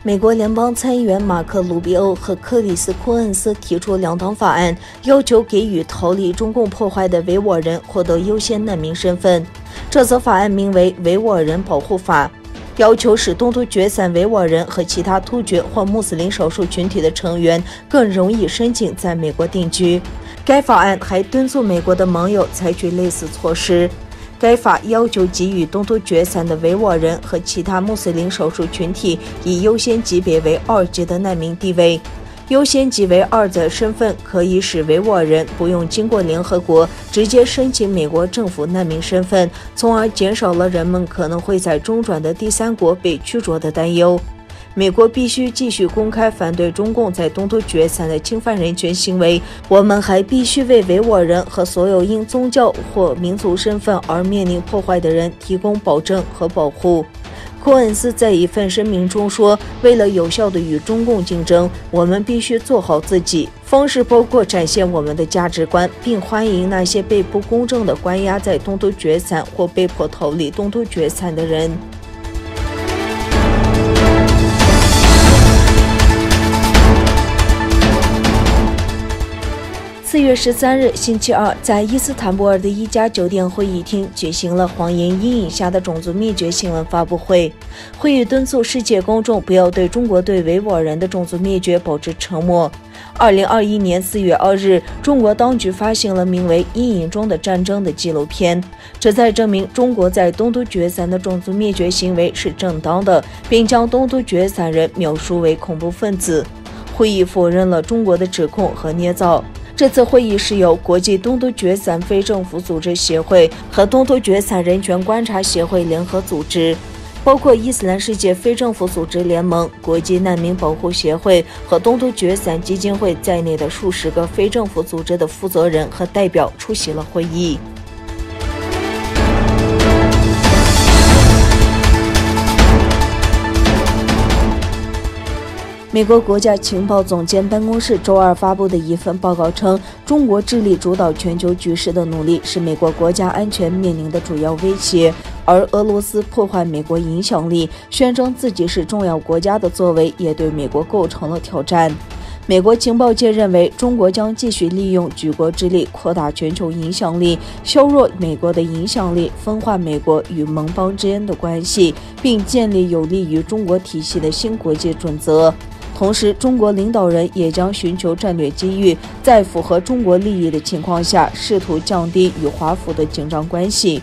美国联邦参议员马克·鲁比欧和克里斯·库恩斯提出两党法案，要求给予逃离中共破坏的维吾尔人获得优先难民身份。这则法案名为《维吾尔人保护法》，要求使东突厥散维吾尔人和其他突厥或穆斯林少数群体的成员更容易申请在美国定居。该法案还敦促美国的盟友采取类似措施。该法要求给予东突厥散的维吾尔人和其他穆斯林少数群体以优先级别为2级的难民地位。优先级为2的身份可以使维吾尔人不用经过联合国直接申请美国政府难民身份，从而减少了人们可能会在中转的第三国被驱逐的担忧。美国必须继续公开反对中共在东突厥散的侵犯人权行为。我们还必须为维吾尔人和所有因宗教或民族身份而面临破坏的人提供保证和保护。库恩斯在一份声明中说，为了有效地与中共竞争，我们必须做好自己，方式包括展现我们的价值观，并欢迎那些被不公正地关押在东突厥散或被迫逃离东突厥散的人。4月13日星期二，在伊斯坦布尔的一家酒店会议厅举行了谎言阴影下的种族灭绝新闻发布会。会议敦促世界公众不要对中国对维吾尔人的种族灭绝保持沉默。2021年4月2日，中国当局发行了名为《阴影中的战争》的纪录片，旨在证明中国在东突厥散的种族灭绝行为是正当的，并将东突厥散人描述为恐怖分子。会议否认了中国的指控和捏造。这次会议是由国际东突厥散非政府组织协会和东突厥散人权观察协会联合组织，包括伊斯兰世界非政府组织联盟、国际难民保护协会和东突厥散基金会在内的数十个非政府组织的负责人和代表出席了会议。美国国家情报总监办公室周二发布的一份报告称，中国致力主导全球局势的努力是美国国家安全面临的主要威胁，而俄罗斯破坏美国影响力、宣称自己是重要国家的作为也对美国构成了挑战。美国情报界认为，中国将继续利用举国之力扩大全球影响力，削弱美国的影响力，分化美国与盟邦之间的关系，并建立有利于中国体系的新国际准则。同时，中国领导人也将寻求战略机遇，在符合中国利益的情况下，试图降低与华府的紧张关系。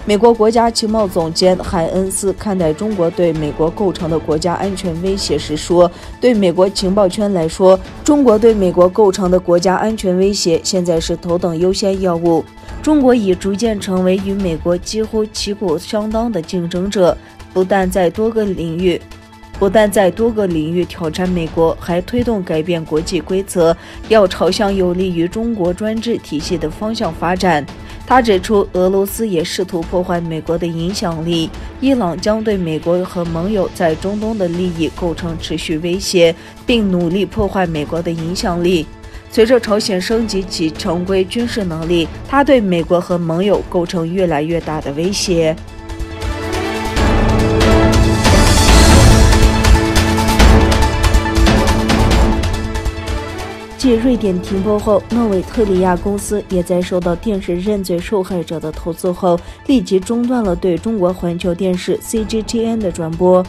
美国国家情报总监海恩斯看待中国对美国构成的国家安全威胁时说，对美国情报圈来说，中国对美国构成的国家安全威胁现在是头等优先要务。中国已逐渐成为与美国几乎旗鼓相当的竞争者，不但在多个领域挑战美国，还推动改变国际规则，要朝向有利于中国专制体系的方向发展。他指出，俄罗斯也试图破坏美国的影响力，伊朗将对美国和盟友在中东的利益构成持续威胁，并努力破坏美国的影响力。随着朝鲜升级其常规军事能力，它对美国和盟友构成越来越大的威胁。继瑞典停播后，诺维特里亚公司也在受到电视认罪受害者的投诉后，立即中断了对中国环球电视 CGTN 的转播。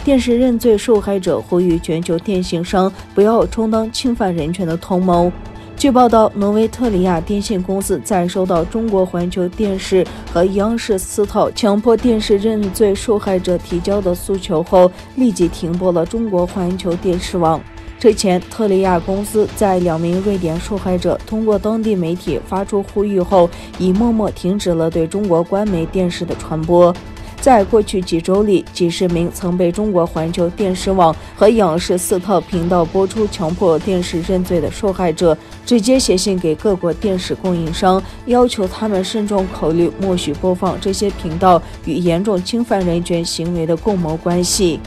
电视认罪受害者呼吁全球电信商不要充当侵犯人权的同谋。据报道，诺维特里亚电信公司在收到中国环球电视和央视4套强迫电视认罪受害者提交的诉求后，立即停播了中国环球电视网。之前，特里亚公司在2名瑞典受害者通过当地媒体发出呼吁后，已默默停止了对中国官媒电视的传播。在过去几周里，几十名曾被中国环球电视网和央视4套频道播出强迫电视认罪的受害者，直接写信给各国电视供应商，要求他们慎重考虑默许播放这些频道与严重侵犯人权行为的共谋关系。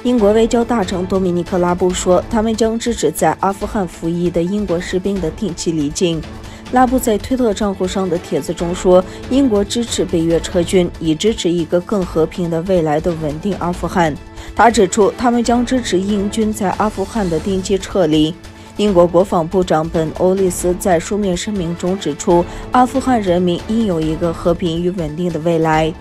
英国外交大臣多米尼克·拉布说，他们将支持在阿富汗服役的英国士兵的定期离境。拉布在推特账户上的帖子中说，英国支持北约撤军，以支持一个更和平的未来的稳定阿富汗。他指出，他们将支持英军在阿富汗的定期撤离。英国国防部长本·欧利斯在书面声明中指出，阿富汗人民应有一个和平与稳定的未来。